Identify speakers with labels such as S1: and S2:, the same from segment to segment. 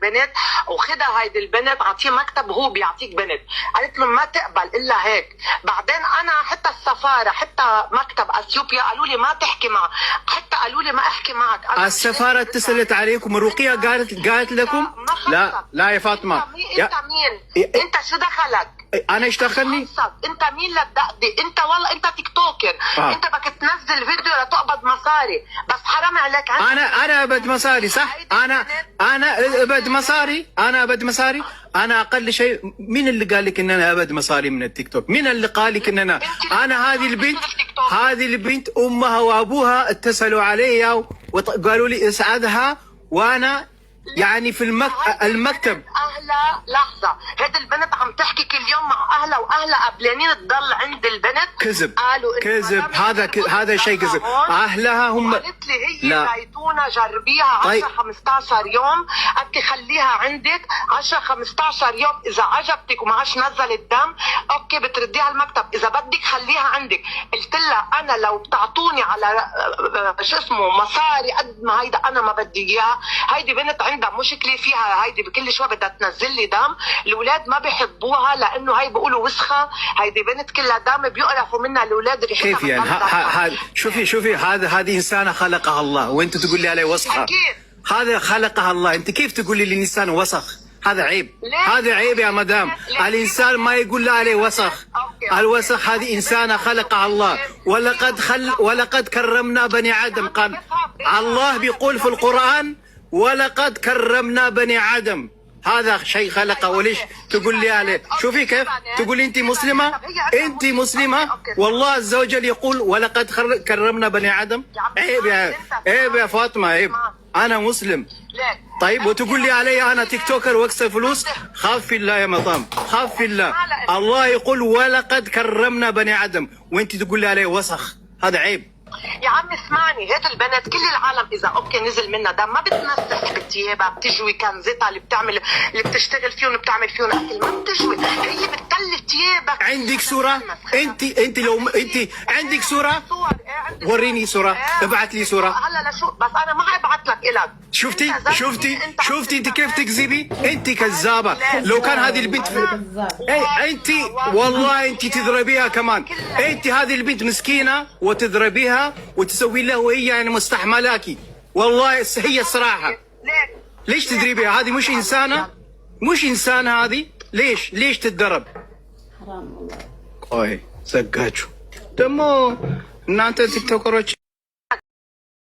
S1: بنت وخدها هيدي البنت اعطيه مكتب وهو بيعطيك بنت. قالت له ما تقبل الا هيك. بعدين انا حتى السفاره حتى مكتب اثيوبيا قالوا لي ما تحكي معه، حتى قالوا لي ما احكي معك.
S2: السفاره اتصلت عليكم، رقيه قالت لكم؟ لا يا فاطمه.
S1: انت مين؟ انت شو دخلك؟
S2: انا ايش دخلني؟
S1: انت مين لتدقدق؟ انت والله انت تيك توكر. انت بدك تنزل فيديو لتقبض مصاري، بس حرام عليك.
S2: انا ابد مصاري صح؟ انا ابد مصاري. انا اقل شيء. مين اللي قال لك ان انا ابد مصاري من التيك توك؟ مين اللي قال لك ان انا هذه البنت امها وابوها اتصلوا علي وقالوا لي اسعدها، وانا يعني في المكتب.
S1: اهلا لحظه، هيدي البنت عم تحكي كل يوم مع اهلها، واهلها قبلانين تضل عند البنت.
S2: كذب. هذا شيء كذب. اهلها هم
S1: قالت لي هي زيتونه جربيها 10 15 يوم، انت خليها عندك 10 15 يوم، اذا عجبتك وما عادش نزل الدم اوكي بترديها المكتب، اذا بدك خليها عندك. قلت لها انا لو بتعطوني على شو اسمه مصاري قد ما هيدا انا ما بدي اياها. هيدي بنت عندها مشكله فيها، هيدي بكل شوي بدها تنزل لي دم، الاولاد ما بيحبوها لانه هي بيقولوا وسخه، هيدي بنت كلها دم بيقرفوا منها الاولاد.
S2: كيف يعني؟ شوفي هذه انسانه خلقها الله وانت تقول لي عليه وسخه. هذا خلقها الله، انت كيف تقولي لي الانسان وسخ؟ هذا عيب. هذا عيب يا مدام. الانسان ما يقول له عليه وسخ. الوسخ هذه انسانه خلقها الله. ولقد كرمنا بني ادم. قال الله بيقول في القران ولقد كرمنا بني آدم. هذا شيء خلقه، وليش تقول لي عليه؟ شوفي كيف تقولي انت مسلمه. انت مسلمه والله عز وجل يقول ولقد كرمنا بني آدم. عيب يا فاطمه، عيب. انا مسلم طيب وتقول لي علي انا تيك توكر واكسب فلوس؟ خاف في الله يا مطام، خاف في الله. الله يقول ولقد كرمنا بني آدم وانت تقول لي عليه وسخ. هذا عيب
S1: يا عم. اسمعني، هيدي البنت كل العالم اذا اوكي نزل منها دم ما بتمسح بثيابها، بتجوي كنزتها اللي بتعمل اللي بتشتغل فيهم بتعمل فيهم اكل، ما بتجوي، هي بتكلف ثيابك.
S2: عندك صوره؟ انت لو انت عندك صوره وريني صوره، ابعث لي صوره.
S1: هلا لشو بس انا ما ابعث لك الك.
S2: شفتي انت كيف تكذبي؟ انت كذابه. لو كان هذه البنت انت والله انت تضربيها كمان. انت هذه البنت مسكينه وتضربيها وتسوي له وهي يعني مستحملاكي. والله هي الصراحه. ليش تدريبيها؟ هذه مش انسانه هذه. ليش تتدرب؟ حرام والله. اوي زقاچو ደግሞ እናንተ ቲክቶከሮች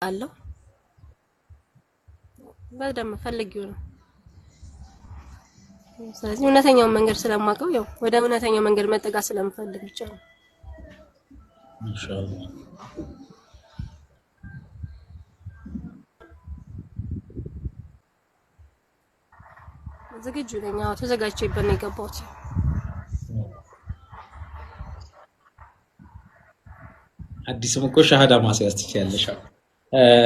S3: አለው በደም ፈልጊው ነው። ስለዚህ እውነተኛውን መንገድ ስለማውቀው ያው ወደ እውነተኛው መንገድ መጠጋ ስለምፈልግ ብቻ ነው። ኢንሻአላህ ዝግጁ ነኝ። አዎ ተዘጋጅቼበት ነው የገባሁት።
S4: አዲስም እኮ ሻሃዳ ማስያዝ ትችያለሽ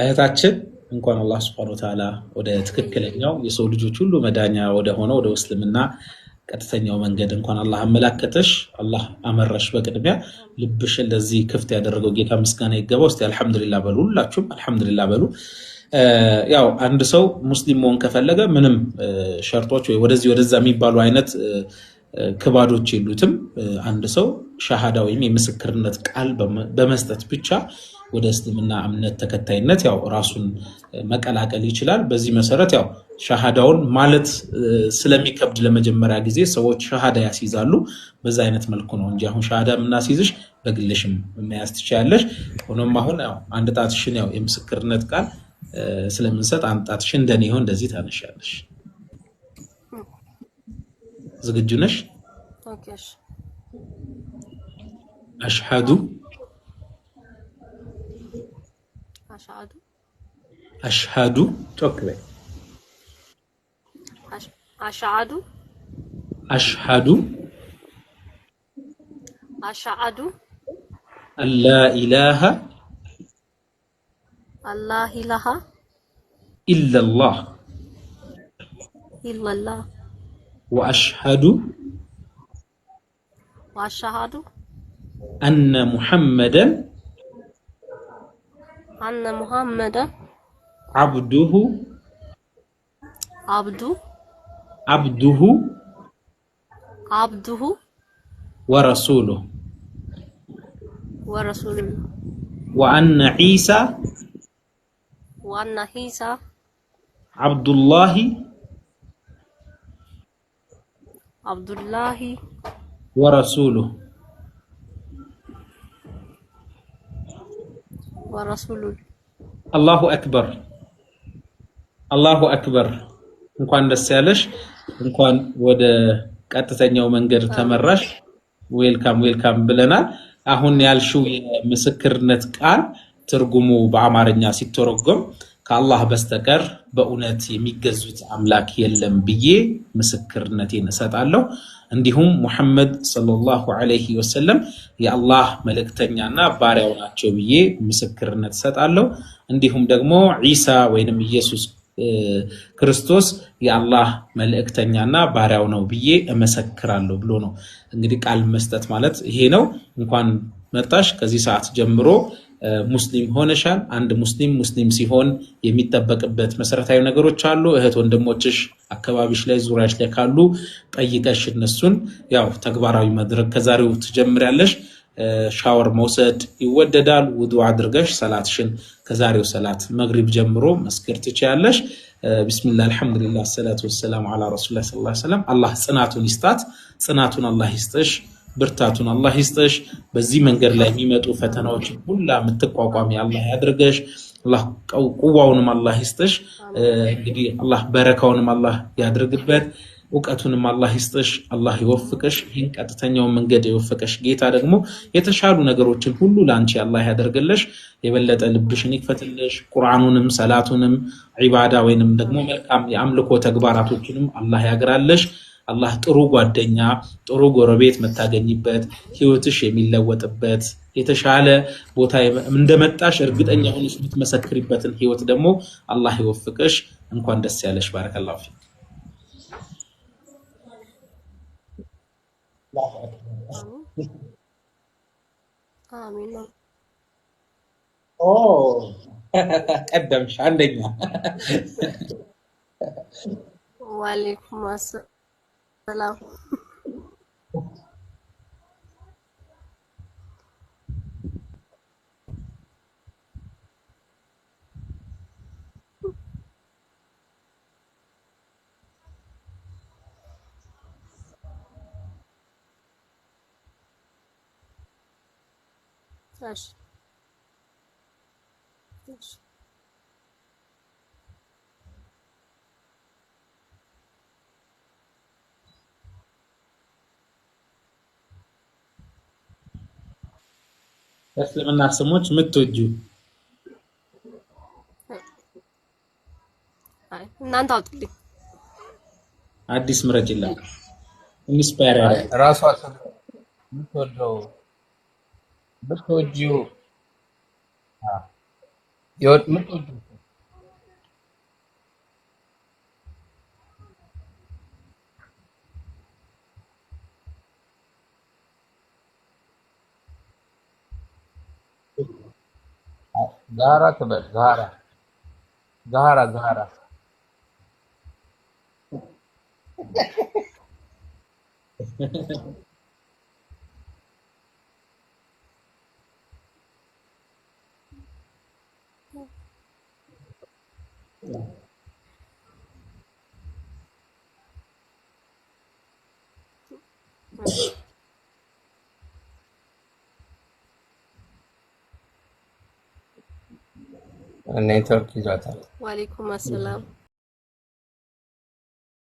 S4: እህታችን። እንኳን አላህ Subhanahu Wa Ta'ala ወደ ትክክለኛው የሰው ልጆች ሁሉ መዳኛ ወደ ሆነው ወደ እስልምና ቀጥተኛው መንገድ እንኳን አላህ አመላከተሽ፣ አላህ አመረሽ። በቅድሚያ ልብሽን ለዚህ ክፍት ያደረገው ጌታ ምስጋና ይገባው። እስቲ አልሐምዱሊላህ በሉ፣ ሁላችሁም አልሐምዱሊላህ በሉ። ያው አንድ ሰው ሙስሊም መሆን ከፈለገ ምንም ሸርጦች ወይ ወደዛ የሚባሉ አይነት ክባዶች የሉትም። አንድ ሰው ሻሃዳ ወይም የምስክርነት ቃል በመስጠት ብቻ ወደ እስልምና እምነት ተከታይነት ያው ራሱን መቀላቀል ይችላል። በዚህ መሰረት ያው ሻሃዳውን ማለት ስለሚከብድ ለመጀመሪያ ጊዜ ሰዎች ሻሃዳ ያስይዛሉ። በዛ አይነት መልኩ ነው እንጂ አሁን ሻሃዳ ምናስይዝሽ በግልሽም መያዝ ትችያለሽ። ሆኖም አሁን ያው አንድ ጣትሽን ያው የምስክርነት ቃል ስለምንሰጥ አንድ ጣትሽን እንደኔ ይሁን እንደዚህ ታነሻለሽ። ዝግጁ ነሽ?
S3: ኦኬ።
S4: አሽሃዱ ቶክ በይ። አሽሃዱ አላ ኢላሃ ኢላላህ وأشهد أن محمدا عبده عبده ورسوله وأن عيسى عبد الله ورسوله الله أكبر الله أكبر እንኳን ደስ ያለሽ እንኳን ወደ ቀጥተኛው መንገድ ተመራሽ ዌልካም ብለናል አሁን ያልሽው የምስክርነት ቃል ትርጉሙ በአማርኛ ሲተረጎም ከአላህ በስተቀር በእውነት የሚገዙት አምላክ የለም ብዬ ምስክርነቴን እሰጣለሁ እንዲሁም ሙሐመድ ሰለላሁ ዐለይሂ ወሰለም የአላህ መልእክተኛና ባሪያው ናቸው ብዬ ምስክርነት እሰጣለሁ እንዲሁም ደግሞ ኢሳ ወይንም ኢየሱስ ክርስቶስ የአላህ መልእክተኛና ባሪያው ነው ብዬ እመሰክራለሁ ብሎ ነው እንግዲህ ቃል መስጠት ማለት ይሄ ነው እንኳን መጣሽ ከዚህ ሰዓት ጀምሮ ሙስሊም ሆነሻል አንድ ሙስሊም ሲሆን የሚጠበቅበት መሰረታዊ ነገሮች አሉ እህት ወንድሞችሽ አካባቢሽ ላይ ዙሪያሽ ላይ ካሉ ጠይቀሽ እነሱን ያው ተግባራዊ ማድረግ ከዛሬው ትጀምሪያለሽ ሻወር መውሰድ ይወደዳል ውዱ አድርገሽ ሰላትሽን ከዛሬው ሰላት መግሪብ ጀምሮ መስከር ትችያለሽ ቢስሚላህ አልহামዱሊላህ ሰላቱ ወሰላሙ ዐላ ረሱሊላህ ሰለላሁ ዐለይሂ ወሰለም አላህ ጽናቱን ይስጣት ጽናቱን አላህ ይስጥሽ ብርታቱን አላህ ይስጥሽ በዚህ መንገድ ላይ የሚመጡ ፈተናዎች ሁሉ ምትቋቋሚ አላህ ያድርገሽ አላህ ቁዋውንም አላህ ይስጥሽ እንግዲህ አላህ በረካውንም አላህ ያድርግበት ወቀቱንም አላህ ይስጥሽ አላህ ይወፍቅሽ ይህን ቀጥተኛው መንገድ ይወፍቅሽ ጌታ ደግሞ የተሻሉ ነገሮችን ሁሉ ላንቺ አላህ ያደርግልሽ የበለጠ ልብሽን ይክፈትልሽ ቁርአኑንም ሰላቱንም ዒባዳ ወይንም ደግሞ መልካም የአምልኮ ተግባራቶችንም አላህ ያግራልሽ አላህ ጥሩ ጓደኛ ጥሩ ጎረቤት መታገኝበት ህይወትሽ የሚለወጥበት የተሻለ ቦታ እንደመጣሽ እርግጠኛ ሆነሽ የምትመሰክሪበትን ህይወት ደግሞ አላህ ይወፍቅሽ እንኳን ደስ ያለሽ ባረከላሁ ፊክ
S3: አሚን
S4: ኦ ቀደምሽ አንደኛ
S3: ወአለይኩም ሰላም
S4: እስልምና ስሞች ምትወጁ
S3: እናንተ አውጥልኝ
S4: አዲስ ምረጭላ ኢንስፓየር
S5: ራሷ ምትወደው ምትወጂው ምትወጂው ዛራ ትበል ዛራ ኔትወርክ ይዟታል
S3: ወአለይኩም ሰላም